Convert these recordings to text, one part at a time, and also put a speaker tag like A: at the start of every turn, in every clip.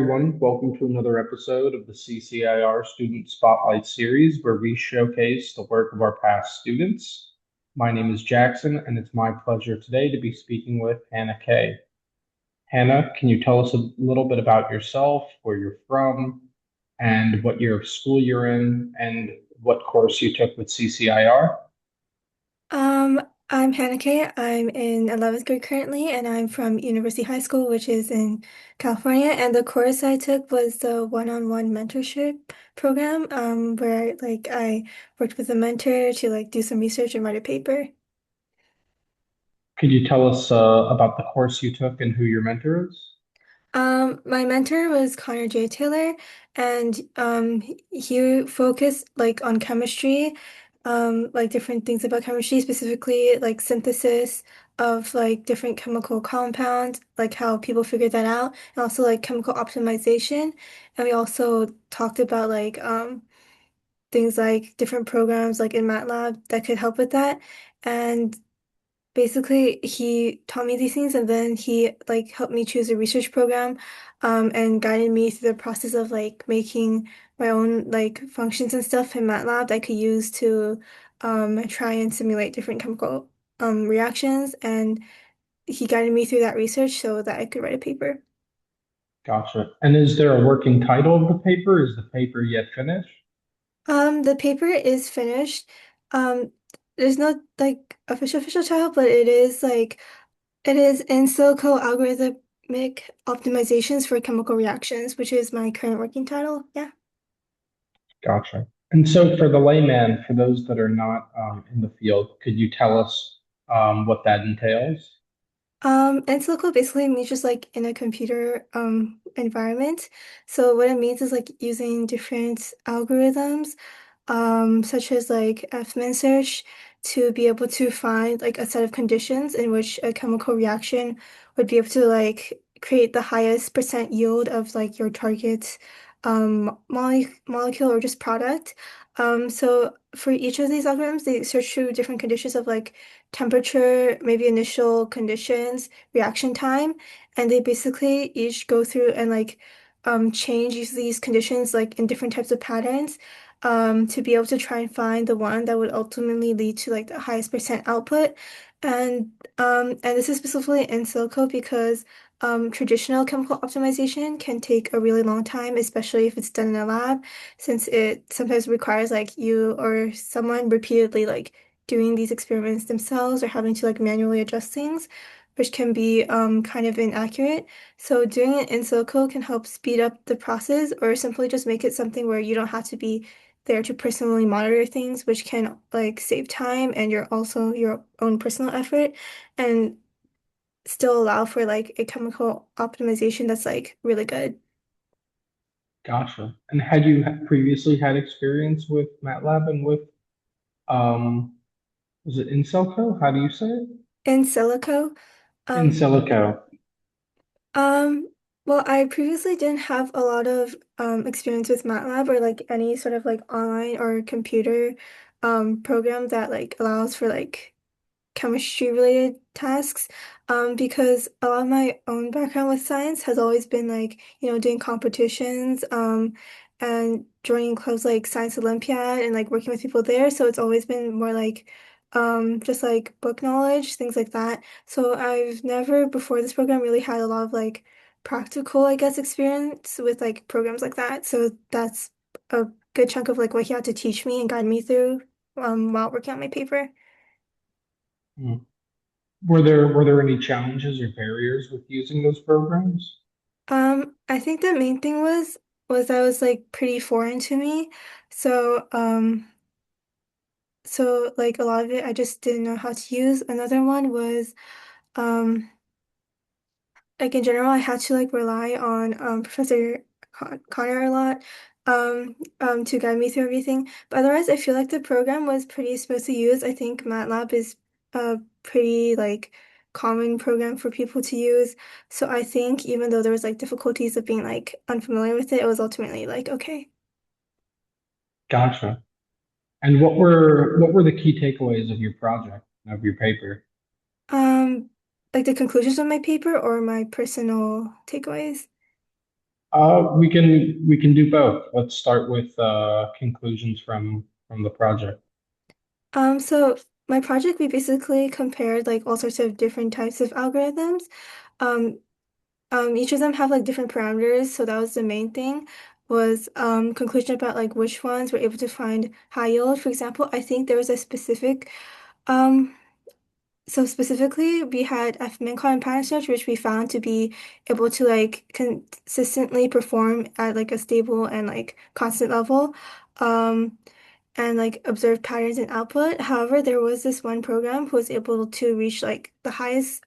A: everyone. Welcome to another episode of the CCIR Student Spotlight series, where we showcase the work of our past students. My name is Jackson, and it's my pleasure today to be speaking with Hannah Kay. Hannah, can you tell us a little bit about yourself, where you're from, and what year of school you're in, and what course you took with CCIR?
B: Um, I'm Hannah. I'm in 11th grade currently, and I'm from University High School, which is in California. And the course I took was the one-on-one mentorship program, where I worked with a mentor to do some research and write a paper.
A: Could you tell us about the course you took and who your mentor is?
B: My mentor was Connor J. Taylor, and he focused on chemistry, different things about chemistry, specifically like synthesis of different chemical compounds, like how people figure that out, and also like chemical optimization. And we also talked about things like different programs like in MATLAB that could help with that. And basically, he taught me these things and then he helped me choose a research program and guided me through the process of making my own functions and stuff in MATLAB that I could use to try and simulate different chemical reactions, and he guided me through that research so that I could write a paper.
A: Gotcha. And is there a working title of the paper? Is the paper yet finished?
B: The paper is finished. Um, there's no official title, but it is in Silico Algorithmic Optimisations for Chemical Reactions, which is my current working title. Yeah.
A: Gotcha. And so for the layman, for those that are not in the field, could you tell us what that entails?
B: And Silico basically means just like in a computer environment. So what it means is like using different algorithms, such as like Fmin search, to be able to find like a set of conditions in which a chemical reaction would be able to create the highest percent yield of like your target molecule or just product. So for each of these algorithms, they search through different conditions of like temperature, maybe initial conditions, reaction time, and they basically each go through and change these conditions like in different types of patterns to be able to try and find the one that would ultimately lead to like the highest percent output. And this is specifically in silico because traditional chemical optimization can take a really long time, especially if it's done in a lab, since it sometimes requires like you or someone repeatedly doing these experiments themselves or having to like manually adjust things, which can be kind of inaccurate. So doing it in silico can help speed up the process or simply just make it something where you don't have to be there to personally monitor things, which can like save time and your own personal effort and still allow for like a chemical optimization that's like really good.
A: Gotcha. And had you previously had experience with MATLAB and with um, was it Incelco? How do you say it?
B: In silico, um,
A: Insilico.
B: Um, well, I previously didn't have a lot of experience with MATLAB or like any sort of like online or computer program that like allows for like chemistry related tasks because a lot of my own background with science has always been doing competitions and joining clubs like Science Olympiad and like working with people there, so it's always been more like just like book knowledge, things like that. So I've never before this program really had a lot of like practical, I guess, experience with like programs like that. So that's a good chunk of like what he had to teach me and guide me through while working on my paper.
A: Hmm. Were there any challenges or barriers with using those programs?
B: I think the main thing was that was like pretty foreign to me. So, like a lot of it I just didn't know how to use. Another one was um like in general I had to like rely on Professor Connor a lot to guide me through everything. But otherwise I feel like the program was pretty smooth to use. I think MATLAB is a pretty like common program for people to use. So I think even though there was like difficulties of being like unfamiliar with it, it was ultimately like okay.
A: Gotcha. And what were the key takeaways of your project, of your paper?
B: Um like the conclusions of my paper or my personal takeaways.
A: We can do both. Let's start with conclusions from the project.
B: So my project, we basically compared like all sorts of different types of algorithms. Um, each of them have like different parameters, so that was the main thing, was conclusion about like which ones were able to find high yield. For example, I think there was a specific um so specifically we had F-Mincon and pattern search, which we found to be able to like consistently perform at like a stable and like constant level. Um and like observe patterns in output. However, there was this one program who was able to reach like the highest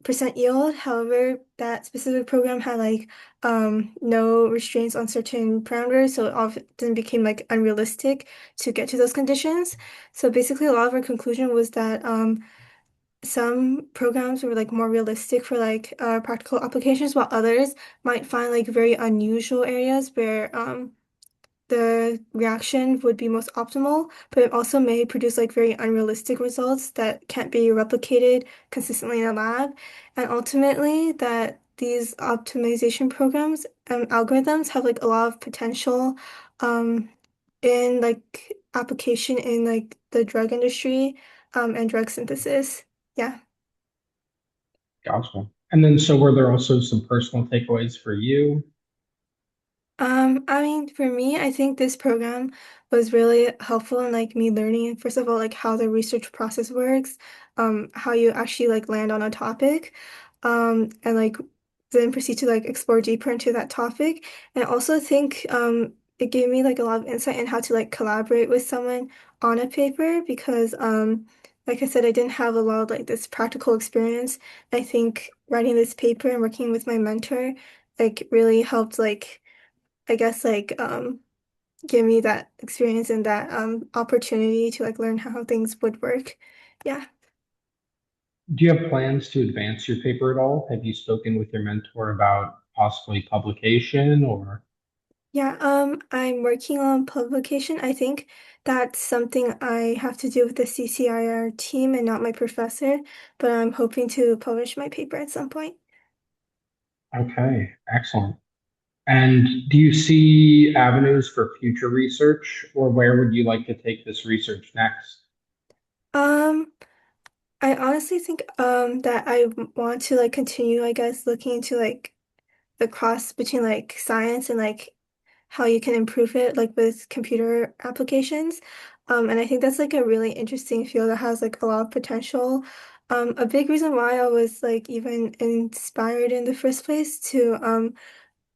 B: percent yield. However, that specific program had like no restraints on certain parameters, so it often became like unrealistic to get to those conditions. So basically, a lot of our conclusion was that some programs were like more realistic for like practical applications, while others might find like very unusual areas where the reaction would be most optimal, but it also may produce like very unrealistic results that can't be replicated consistently in a lab. And ultimately, that these optimization programs and algorithms have like a lot of potential um, in like application in like the drug industry and drug synthesis. Yeah.
A: Gotcha. And then, so were there also some personal takeaways for you?
B: I mean, for me, I think this program was really helpful in like me learning, first of all, like how the research process works, how you actually like land on a topic, and like then proceed to like explore deeper into that topic. And I also think it gave me like a lot of insight in how to like collaborate with someone on a paper because like I said, I didn't have a lot of like this practical experience. I think writing this paper and working with my mentor like really helped like I guess like give me that experience and that opportunity to like learn how things would work. Yeah.
A: Do you have plans to advance your paper at all? Have you spoken with your mentor about possibly publication or?
B: Yeah, I'm working on publication. I think that's something I have to do with the CCIR team and not my professor, but I'm hoping to publish my paper at some point.
A: Okay, excellent. And do you see avenues for future research, or where would you like to take this research next?
B: Um, I honestly think that I want to like continue, I guess, looking into like the cross between like science and like how you can improve it like with computer applications. And I think that's like a really interesting field that has like a lot of potential. A big reason why I was like even inspired in the first place to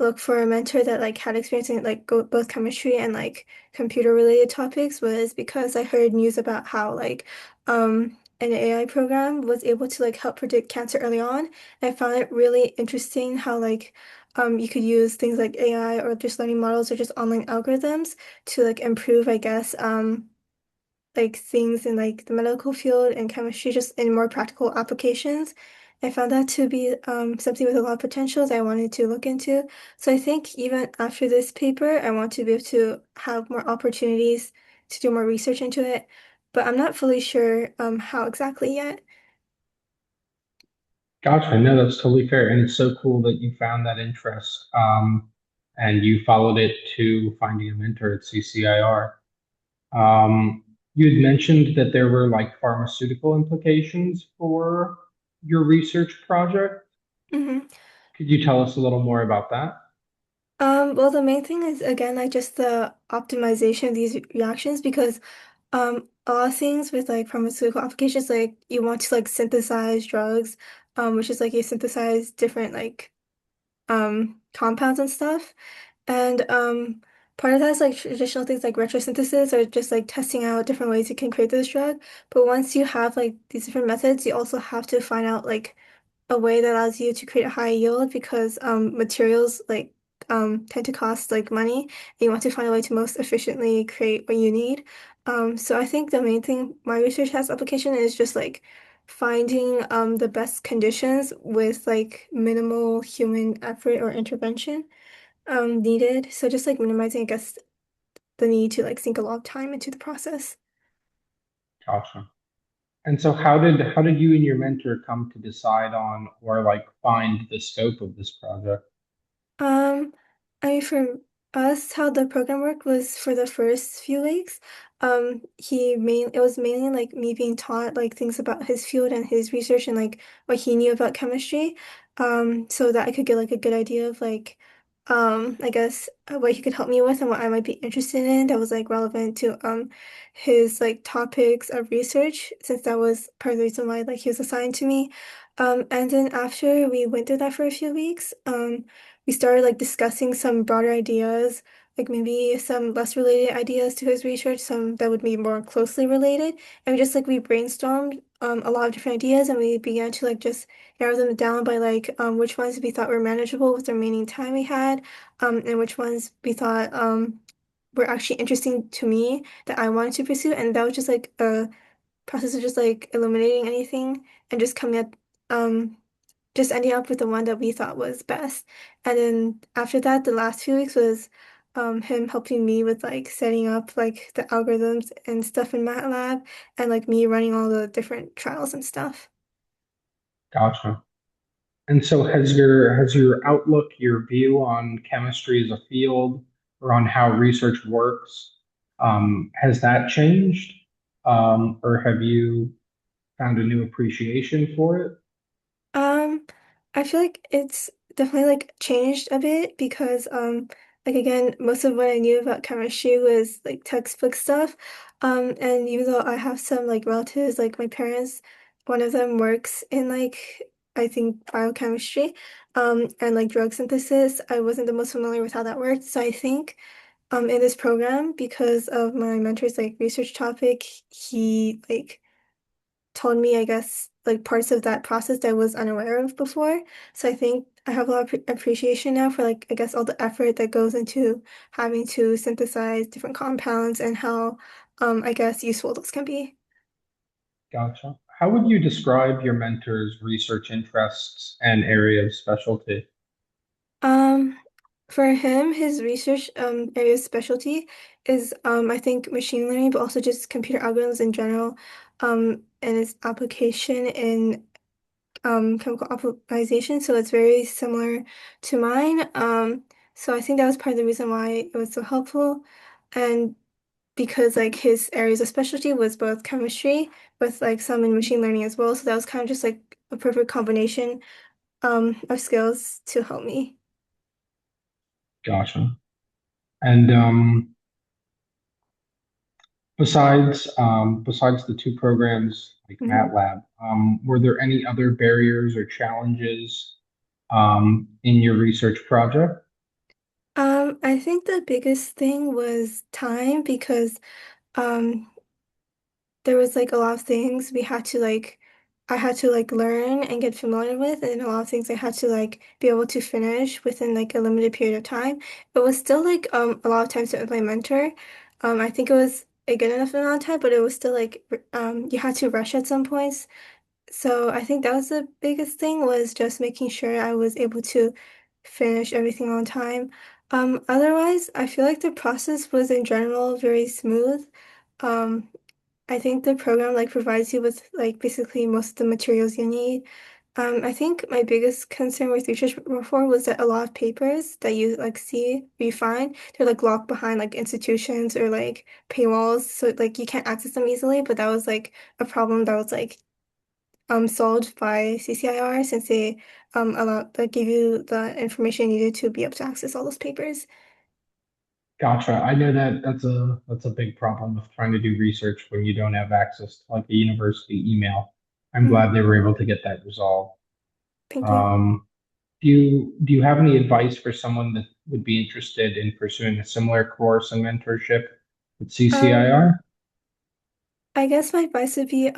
B: look for a mentor that like had experience in like both chemistry and like computer related topics was because I heard news about how like an AI program was able to like help predict cancer early on. And I found it really interesting how like you could use things like AI or just learning models or just online algorithms to like improve, I guess, like things in like the medical field and chemistry just in more practical applications. I found that to be something with a lot of potentials I wanted to look into. So I think even after this paper, I want to be able to have more opportunities to do more research into it, but I'm not fully sure how exactly yet.
A: Gotcha. No, that's totally fair. And it's so cool that you found that interest, and you followed it to finding a mentor at CCIR. You had mentioned that there were like pharmaceutical implications for your research project.
B: Mhm.
A: Could you tell us a little more about that?
B: Well, the main thing is again like just the optimization of these reactions because a lot of things with like pharmaceutical applications like you want to like synthesize drugs, which is like you synthesize different like compounds and stuff. And part of that is like traditional things like retrosynthesis or just like testing out different ways you can create this drug. But once you have like these different methods, you also have to find out like a way that allows you to create a high yield because materials like tend to cost like money and you want to find a way to most efficiently create what you need. So I think the main thing my research has application is just like finding the best conditions with like minimal human effort or intervention needed. So just like minimizing, I guess, the need to like sink a lot of time into the process.
A: Gotcha. And so how did you and your mentor come to decide on or like find the scope of this project?
B: Um, I mean, for us, how the program worked was for the first few weeks. It was mainly like me being taught like things about his field and his research and like what he knew about chemistry, so that I could get like a good idea of like, I guess what he could help me with and what I might be interested in that was like relevant to his like topics of research, since that was part of the reason why like he was assigned to me. And then after we went through that for a few weeks, we started like discussing some broader ideas, like maybe some less related ideas to his research, some that would be more closely related. And we brainstormed a lot of different ideas and we began to like just narrow them down by like which ones we thought were manageable with the remaining time we had, and which ones we thought were actually interesting to me that I wanted to pursue. And that was just like a process of just like eliminating anything and just coming up just ending up with the one that we thought was best. And then after that, the last few weeks was him helping me with like setting up like the algorithms and stuff in MATLAB and like me running all the different trials and stuff.
A: Gotcha. And so has your outlook, your view on chemistry as a field or on how research works, has that changed? Or have you found a new appreciation for it?
B: Um, I feel like it's definitely like changed a bit because like again, most of what I knew about chemistry was like textbook stuff. And even though I have some like relatives, like my parents, one of them works in like I think biochemistry, and like drug synthesis, I wasn't the most familiar with how that worked. So I think in this program, because of my mentor's like research topic, he like told me, I guess, like parts of that process that I was unaware of before. So I think I have a lot of appreciation now for like, I guess, all the effort that goes into having to synthesize different compounds and how, I guess, useful those can be.
A: Gotcha. How would you describe your mentor's research interests and area of specialty?
B: Um, for him, his research area of specialty is I think machine learning, but also just computer algorithms in general, and its application in chemical optimization, so it's very similar to mine. So I think that was part of the reason why it was so helpful, and because like his areas of specialty was both chemistry with like some in machine learning as well, so that was kind of just like a perfect combination of skills to help me.
A: Gotcha. And besides the two programs like
B: Mhm.
A: MATLAB, were there any other barriers or challenges in your research project?
B: I think the biggest thing was time because um there was like a lot of things we had to like I had to like learn and get familiar with, and a lot of things I had to like be able to finish within like a limited period of time. It was still like a lot of time spent with my mentor. I think it was a good enough amount of time, but it was still like you had to rush at some points. So I think that was the biggest thing, was just making sure I was able to finish everything on time. Otherwise, I feel like the process was in general very smooth. Um, I think the program like provides you with like basically most of the materials you need. I think my biggest concern with research before was that a lot of papers that you like see or you find, they're like locked behind like institutions or like paywalls, so like you can't access them easily. But that was like a problem that was like solved by CCIR, since they give you the information needed to be able to access all those papers.
A: Gotcha. I know that that's a big problem with trying to do research when you don't have access to like a university email. I'm
B: Mhm.
A: glad they were able to get that resolved.
B: Thank you.
A: Um, do you have any advice for someone that would be interested in pursuing a similar course and mentorship with
B: Um,
A: CCIR?
B: I guess my advice would be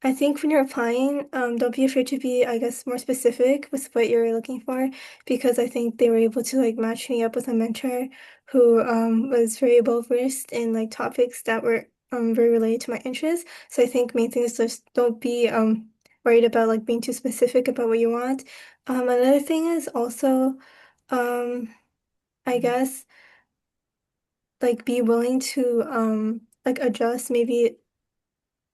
B: I think when you're applying, don't be afraid to be, I guess, more specific with what you're looking for, because I think they were able to like match me up with a mentor who was very well versed in like topics that were very related to my interests. So I think main thing is just don't be worried about like being too specific about what you want. Another thing is also I guess like be willing to like adjust maybe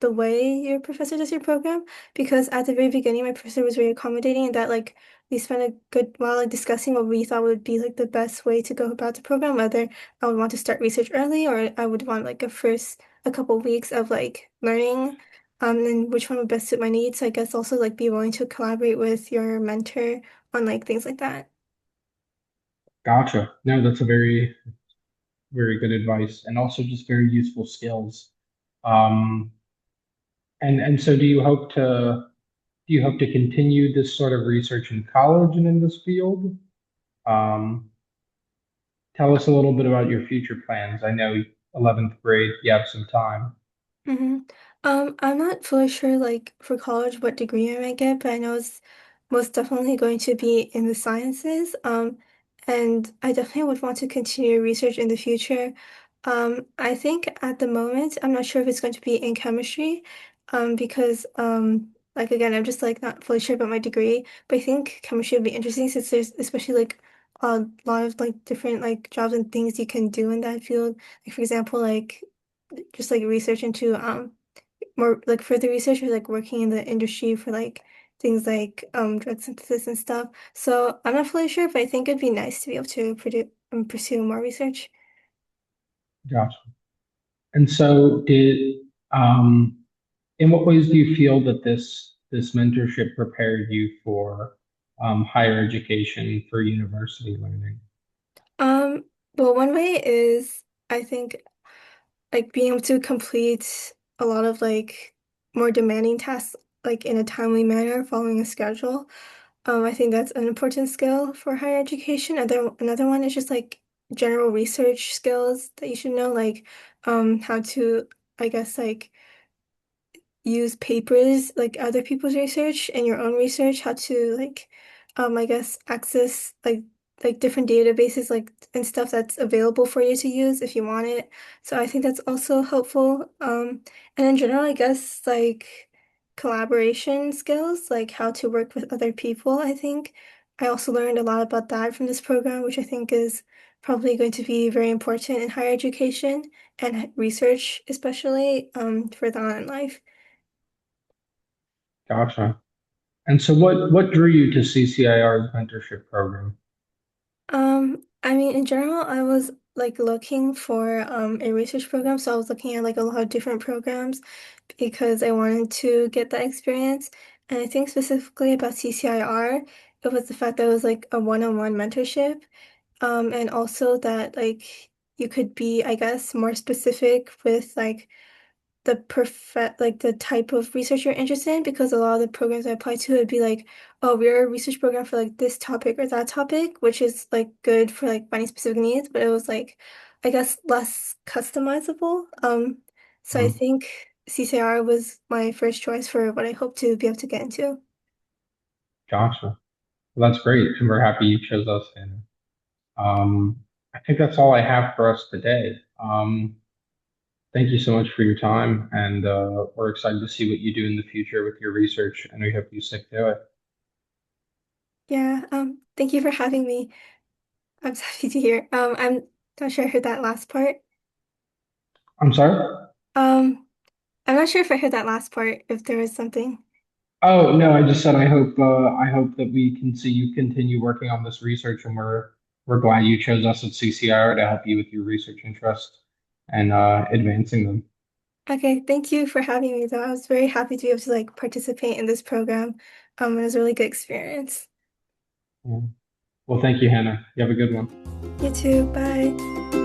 B: the way your professor does your program, because at the very beginning my professor was very accommodating and that like we spent a good while like discussing what we thought would be like the best way to go about the program, whether I would want to start research early or I would want like a couple weeks of like learning and which one would best suit my needs. So I guess also like be willing to collaborate with your mentor on like things like that.
A: Gotcha. No, that's a very good advice and also just very useful skills. Um, and so do you hope to continue this sort of research in college and in this field? Um, Tell us a little bit about your future plans. I know 11th grade, you have some time.
B: hmm I'm not fully sure, like, for college what degree I might get, but I know it's most definitely going to be in the sciences. And I definitely would want to continue research in the future. I think at the moment, I'm not sure if it's going to be in chemistry, because, like, again, I'm just, like, not fully sure about my degree, but I think chemistry would be interesting since there's especially, like, a lot of, like, different, like, jobs and things you can do in that field. Like, for example, like, just like research into more like further research or like working in the industry for like things like drug synthesis and stuff. So I'm not fully sure, but I think it'd be nice to be able to pursue more research.
A: Gotcha. And so in what ways do you feel that this mentorship prepared you for higher education, for university learning?
B: Um, well, one way is I think like being able to complete a lot of like more demanding tasks like in a timely manner, following a schedule. I think that's an important skill for higher education. Another one is just like general research skills that you should know, like how to, I guess, like use papers, like other people's research and your own research, how to like I guess access like different databases like and stuff that's available for you to use if you want it. So I think that's also helpful. And in general, I guess like collaboration skills, like how to work with other people, I think. I also learned a lot about that from this program, which I think is probably going to be very important in higher education and research, especially further on in life.
A: Gotcha. And so what drew you to CCIR's mentorship program?
B: I mean, in general, I was like looking for a research program, so I was looking at like a lot of different programs because I wanted to get that experience. And I think specifically about CCIR, it was the fact that it was like a one-on-one mentorship, and also that like you could be, I guess, more specific with like the type of research you're interested in because a lot of the programs I apply to would be like, oh, we're a research program for like this topic or that topic, which is like good for like finding specific needs, but it was like I guess less customizable. So I
A: Mhm.
B: think CCR was my first choice for what I hope to be able to get into.
A: Gotcha. Well, that's great, and we're happy you chose us, Hannah. I think that's all I have for us today. Thank you so much for your time, and we're excited to see what you do in the future with your research, and we hope you stick to it.
B: Yeah, thank you for having me. I'm so happy to hear. I'm not sure I heard that last part.
A: I'm sorry?
B: Um, I'm not sure if I heard that last part, if there was something.
A: Oh, no, I just said I hope that we can see you continue working on this research, and we're glad you chose us at CCIR to help you with your research interests and advancing them.
B: Okay, thank you for having me though. I was very happy to be able to like participate in this program. It was a really good experience.
A: Yeah. Well, thank you, Hannah. You have a good one.
B: You too. Bye.